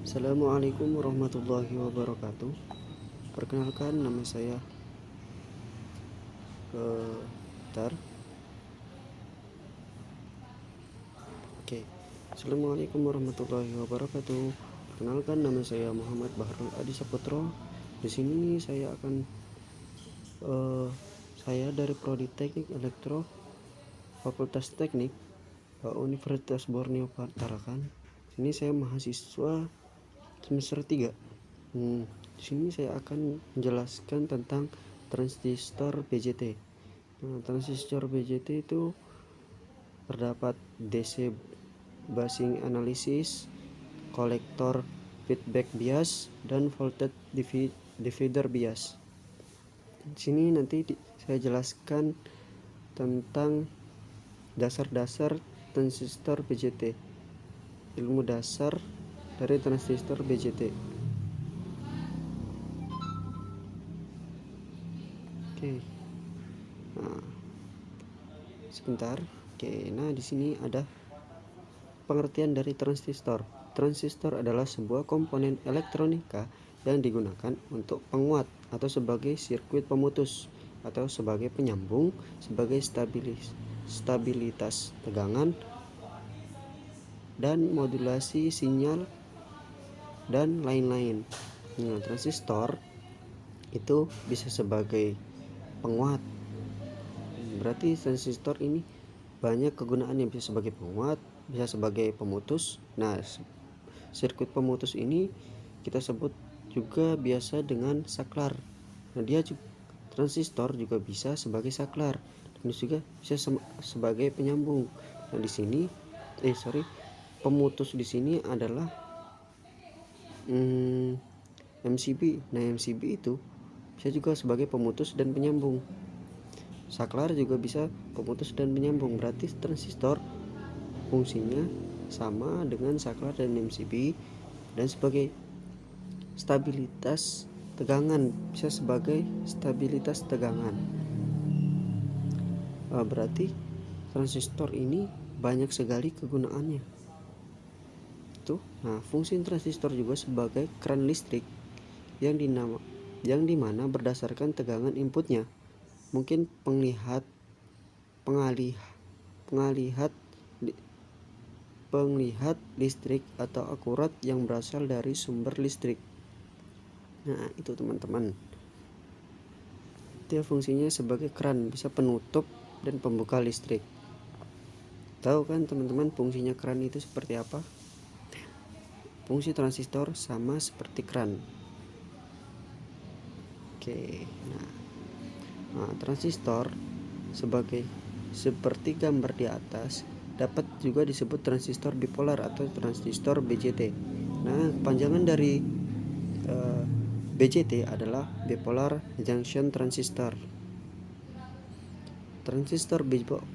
Assalamualaikum warahmatullahi wabarakatuh. Perkenalkan, nama saya Tar. Oke. Assalamualaikum warahmatullahi wabarakatuh. Perkenalkan, nama saya Muhammad Bahrul Adi Saputro. Di sini saya dari Prodi Teknik Elektro Fakultas Teknik Universitas Borneo Tarakan. Sini saya mahasiswa semester 3. Di sini saya akan menjelaskan tentang transistor BJT. Transistor BJT itu terdapat DC basing analysis, kolektor feedback bias, dan voltage divider bias. Di sini nanti saya jelaskan tentang dasar-dasar transistor BJT, ilmu dasar dari transistor BJT. Oke. Nah, sebentar. Oke, nah di sini ada pengertian dari transistor. Transistor adalah sebuah komponen elektronika yang digunakan untuk penguat atau sebagai sirkuit pemutus atau sebagai penyambung, sebagai stabilitas tegangan dan modulasi sinyal dan lain-lain. Nah, transistor itu bisa sebagai penguat. Berarti transistor ini banyak kegunaannya, bisa sebagai penguat, bisa sebagai pemutus. Nah, sirkuit pemutus ini kita sebut juga biasa dengan saklar. Nah, transistor juga bisa sebagai saklar dan juga bisa sebagai penyambung. Nah, di sini pemutus di sini adalah MCB. Nah, MCB itu bisa juga sebagai pemutus dan penyambung. Saklar juga bisa pemutus dan penyambung. Berarti transistor fungsinya sama dengan saklar dan MCB, dan sebagai stabilitas tegangan, bisa sebagai stabilitas tegangan. Berarti transistor ini banyak sekali kegunaannya. Nah, fungsi transistor juga sebagai keran listrik yang dimana berdasarkan tegangan inputnya. Mungkin penglihat listrik atau akurat yang berasal dari sumber listrik. Nah, itu teman-teman. Dia fungsinya sebagai keran, bisa penutup dan pembuka listrik. Tahu kan teman-teman fungsinya keran itu seperti apa? Fungsi transistor sama seperti keran. Oke. Nah, transistor seperti gambar di atas dapat juga disebut transistor bipolar atau transistor BJT. Nah, panjangan dari BJT adalah bipolar junction transistor. Transistor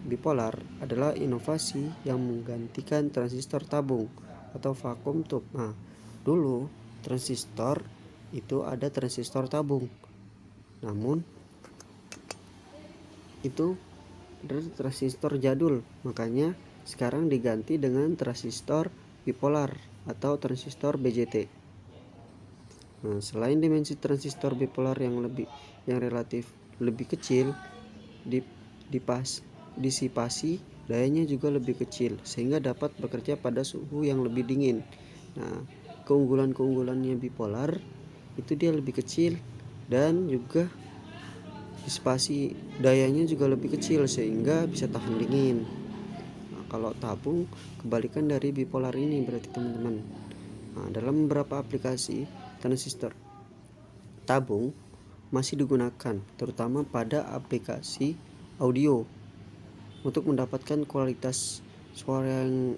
bipolar adalah inovasi yang menggantikan transistor tabung atau vakum tube. Nah, dulu transistor itu ada transistor tabung, namun itu adalah transistor jadul, makanya sekarang diganti dengan transistor bipolar atau transistor BJT. Nah, selain dimensi transistor bipolar yang relatif lebih kecil, disipasi dayanya juga lebih kecil sehingga dapat bekerja pada suhu yang lebih dingin. Nah, keunggulannya bipolar itu dia lebih kecil dan juga disipasi dayanya juga lebih kecil sehingga bisa tahan dingin. Nah, kalau tabung kebalikan dari bipolar ini berarti teman-teman. Nah, dalam beberapa aplikasi transistor tabung masih digunakan, terutama pada aplikasi audio untuk mendapatkan kualitas suara yang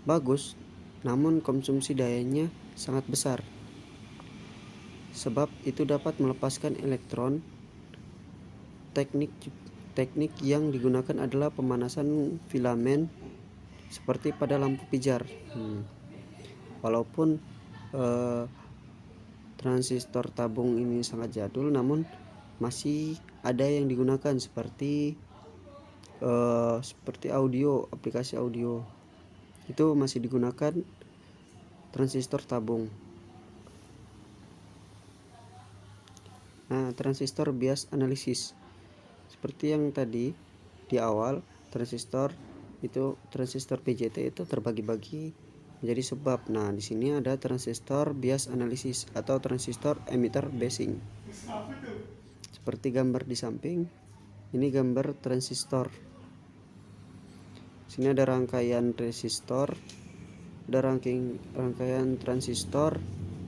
bagus, namun konsumsi dayanya sangat besar. Sebab itu dapat melepaskan elektron. Teknik yang digunakan adalah pemanasan filamen seperti pada lampu pijar. Walaupun transistor tabung ini sangat jadul, namun masih ada yang digunakan seperti aplikasi audio itu masih digunakan transistor tabung. Nah, transistor bias analisis seperti yang tadi di awal, transistor PJT itu terbagi-bagi menjadi sebab. Nah, di sini ada transistor bias analisis atau transistor emitter basing. Seperti gambar di samping, ini gambar transistor. Sini ada rangkaian resistor, ada rangkaian transistor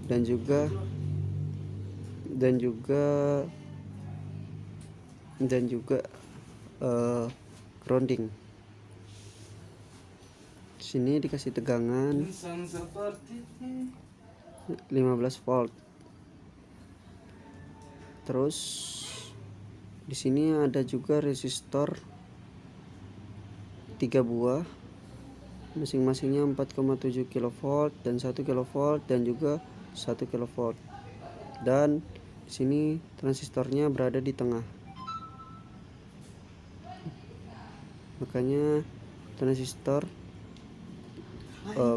dan juga grounding. Sini dikasih tegangan 15 volt. Terus di sini ada juga resistor 3 buah, masing-masingnya 4,7 kV dan 1 kV dan juga 1 kV. Dan di sini transistornya berada di tengah. Makanya transistor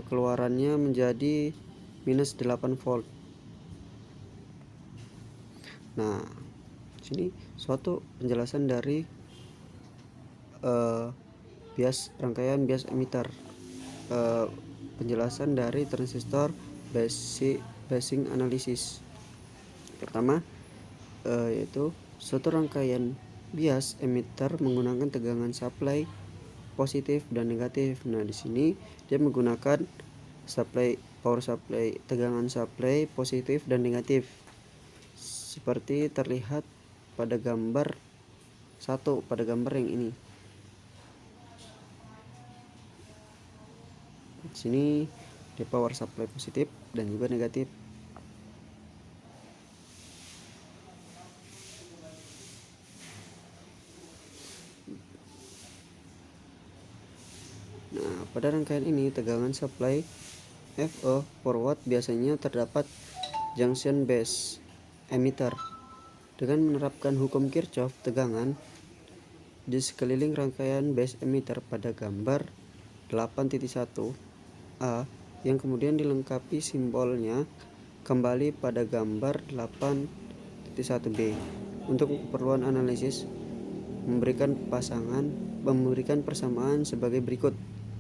keluarannya menjadi minus 8 volt. Nah, sini suatu penjelasan dari rangkaian bias emitter. Penjelasan dari transistor basing analysis. Pertama, yaitu suatu rangkaian bias emitter menggunakan tegangan supply positif dan negatif. Nah, di sini dia menggunakan power supply, tegangan supply positif dan negatif. Seperti terlihat pada gambar yang ini. Di sini dia power supply positif dan juga negatif. Nah, pada rangkaian ini tegangan supply FE forward biasanya terdapat junction base emitter. Dengan menerapkan hukum Kirchhoff tegangan di sekeliling rangkaian base emitter pada gambar 8.1a yang kemudian dilengkapi simbolnya kembali pada gambar 8.1b. Untuk keperluan analisis memberikan persamaan sebagai berikut.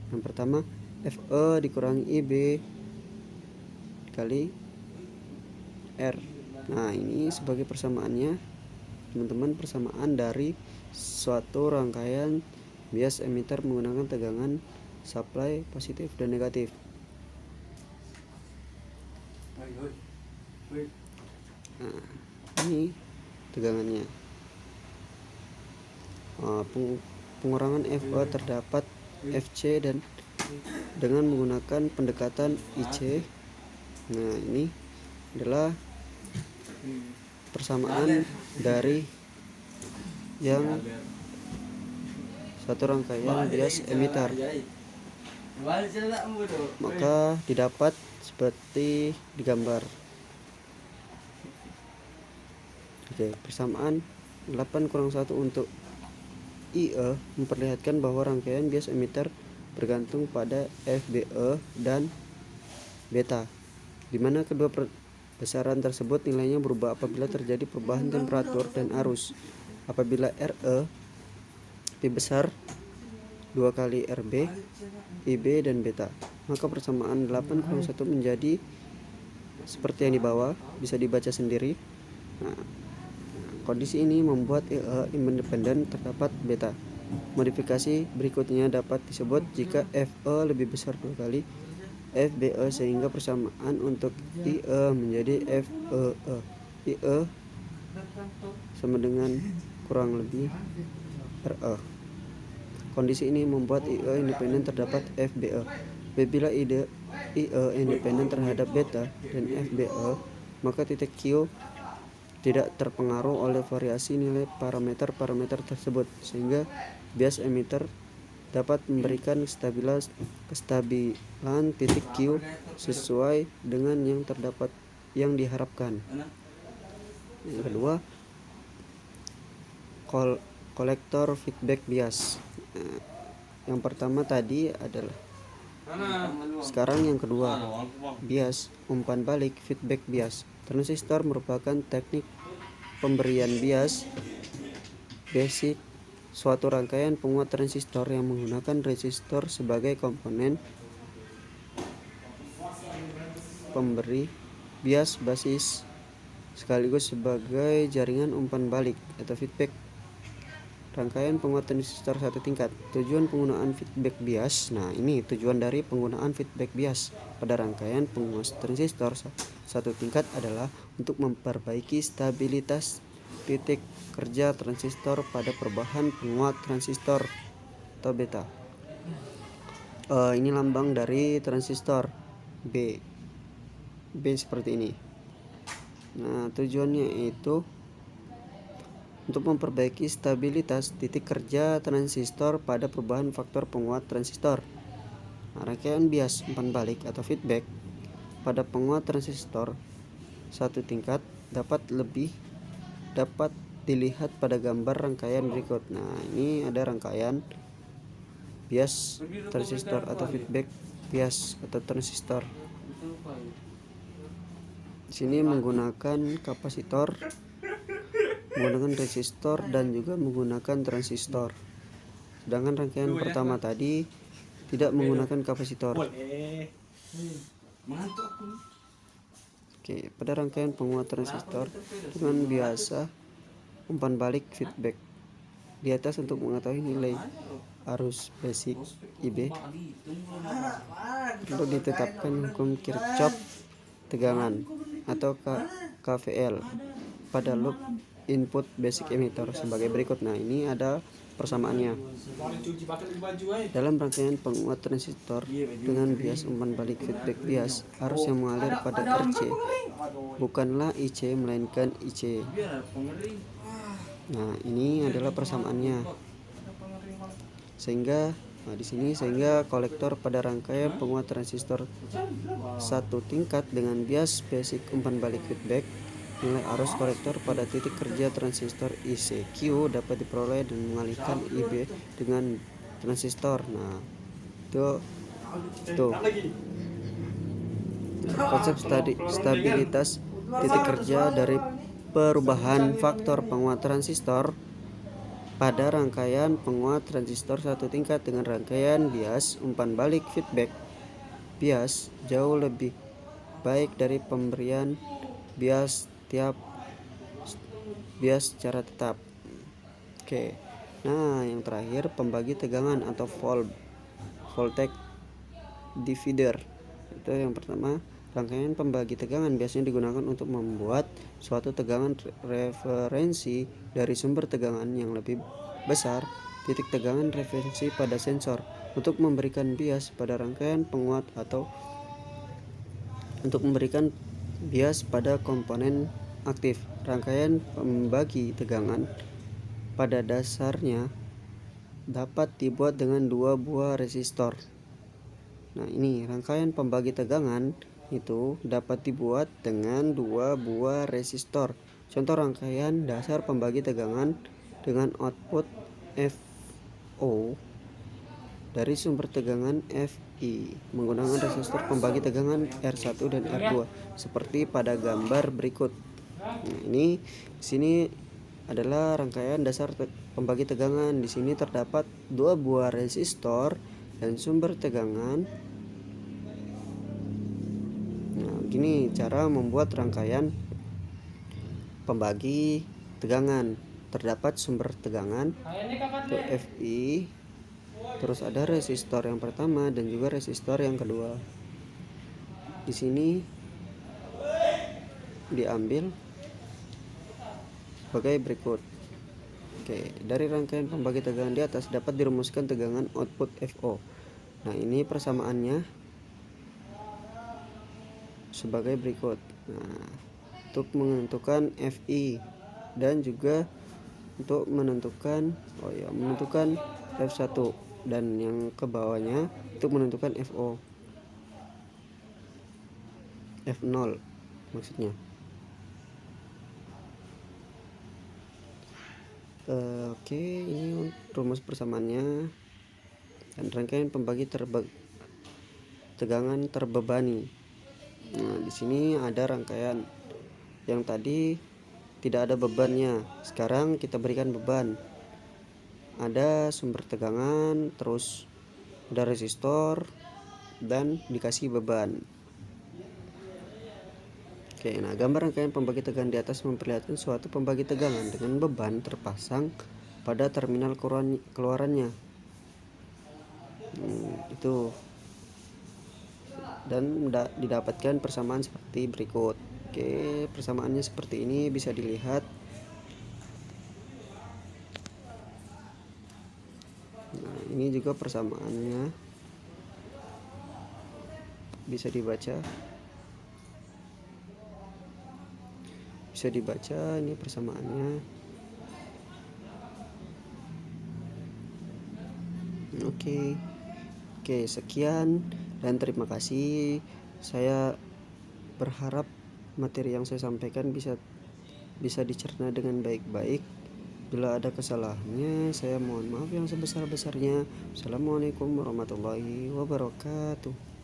Yang pertama, FE dikurangi IB dikali R. Nah, ini sebagai persamaannya, teman-teman, persamaan dari suatu rangkaian bias emitter menggunakan tegangan supply positif dan negatif. Nah, ini tegangannya. Pengurangan FE terdapat FC dan dengan menggunakan pendekatan IC. Nah, ini adalah persamaan dari yang satu rangkaian bias emitter. Maka didapat seperti digambar. Oke, persamaan 8-1 untuk IE memperlihatkan bahwa rangkaian bias emitter bergantung pada FBE dan beta, di mana kedua besaran tersebut nilainya berubah apabila terjadi perubahan temperatur dan arus. Apabila RE lebih besar 2 kali RB, IB dan beta, maka persamaan 8-1 menjadi seperti yang di bawah, bisa dibaca sendiri. Nah, kondisi ini membuat IE independen terdapat beta. Modifikasi berikutnya dapat disebut jika FE lebih besar 2 kali FBE, sehingga persamaan untuk IE menjadi FEE. IE sama dengan kurang lebih RE. Kondisi ini membuat IE independen terdapat FBE. Apabila IE independen terhadap beta dan FBE, maka titik Q tidak terpengaruh oleh variasi nilai parameter tersebut, sehingga bias emitter dapat memberikan kestabilan titik Q sesuai dengan yang diharapkan. Yang kedua, kolektor feedback bias. Yang pertama tadi adalah Sekarang yang kedua, bias umpan balik feedback bias. Transistor merupakan teknik pemberian bias basic suatu rangkaian penguat transistor yang menggunakan resistor sebagai komponen pemberi bias basis sekaligus sebagai jaringan umpan balik atau feedback. Rangkaian penguat transistor satu tingkat. Tujuan penggunaan feedback bias. Nah, ini tujuan dari penggunaan feedback bias pada rangkaian penguat transistor satu tingkat adalah untuk memperbaiki stabilitas titik kerja transistor pada perubahan penguat transistor atau beta. Ini lambang dari transistor B seperti ini. Nah, tujuannya itu untuk memperbaiki stabilitas titik kerja transistor pada perubahan faktor penguat transistor. Nah, rangkaian bias umpan balik atau feedback pada penguat transistor satu tingkat dapat dilihat pada gambar rangkaian berikut. Nah, ini ada rangkaian bias transistor atau feedback bias atau transistor. Di sini menggunakan kapasitor, menggunakan resistor, dan juga menggunakan transistor. Sedangkan rangkaian pertama tadi tidak menggunakan kapasitor. Oke, pada rangkaian penguat transistor dengan biasa umpan balik feedback di atas untuk mengetahui nilai arus basic IB untuk ditetapkan hukum Kirchhoff tegangan atau KVL pada loop input basic emitter sebagai berikut. Nah, ini ada persamaannya. Dalam rangkaian penguat transistor dengan bias umpan balik feedback bias, arus yang mengalir pada RC bukanlah IC melainkan IC. Nah, ini adalah persamaannya. Sehingga kolektor pada rangkaian penguat transistor satu tingkat dengan bias basic umpan balik feedback, nilai arus kolektor pada titik kerja transistor ICQ dapat diperoleh dan mengalihkan IB dengan transistor. Nah, itu konsep stabilitas titik kerja dari perubahan faktor penguat transistor pada rangkaian penguat transistor satu tingkat dengan rangkaian bias umpan balik feedback bias jauh lebih baik dari pemberian bias secara tetap. Oke. Nah, yang terakhir pembagi tegangan atau voltage divider. Itu yang pertama, rangkaian pembagi tegangan biasanya digunakan untuk membuat suatu tegangan referensi dari sumber tegangan yang lebih besar, titik tegangan referensi pada sensor, untuk memberikan bias pada rangkaian penguat atau untuk memberikan bias pada komponen aktif. Rangkaian pembagi tegangan pada dasarnya dapat dibuat dengan dua buah resistor. Nah, ini rangkaian pembagi tegangan itu dapat dibuat dengan dua buah resistor. Contoh rangkaian dasar pembagi tegangan dengan output FO dari sumber tegangan FI menggunakan resistor pembagi tegangan R1 dan R2 seperti pada gambar berikut. Nah, ini di sini adalah rangkaian dasar pembagi tegangan. Di sini terdapat dua buah resistor dan sumber tegangan. Nah, begini cara membuat rangkaian pembagi tegangan. Terdapat sumber tegangan itu FI, terus ada resistor yang pertama dan juga resistor yang kedua. Di sini diambil sebagai berikut. Oke, dari rangkaian pembagi tegangan di atas dapat dirumuskan tegangan output FO. Nah, ini persamaannya sebagai berikut. Nah, untuk menentukan FI dan juga untuk menentukan F1 dan yang ke bawahnya untuk menentukan FO. F0 maksudnya. Oke, ini rumus persamaannya. Dan rangkaian pembagi tegangan terbebani. Nah, di sini ada rangkaian. Yang tadi tidak ada bebannya, sekarang kita berikan beban. Ada sumber tegangan, terus ada resistor, dan dikasih beban. Oke, nah gambar rangkaian pembagi tegangan di atas memperlihatkan suatu pembagi tegangan dengan beban terpasang pada terminal keluarannya. Itu, dan didapatkan persamaan seperti berikut. Oke, persamaannya seperti ini bisa dilihat. Nah, ini juga persamaannya bisa dibaca. Ini persamaannya. Oke, sekian dan terima kasih. Saya berharap materi yang saya sampaikan bisa dicerna dengan baik-baik. Bila ada kesalahannya, saya mohon maaf yang sebesar-besarnya. Assalamualaikum warahmatullahi wabarakatuh.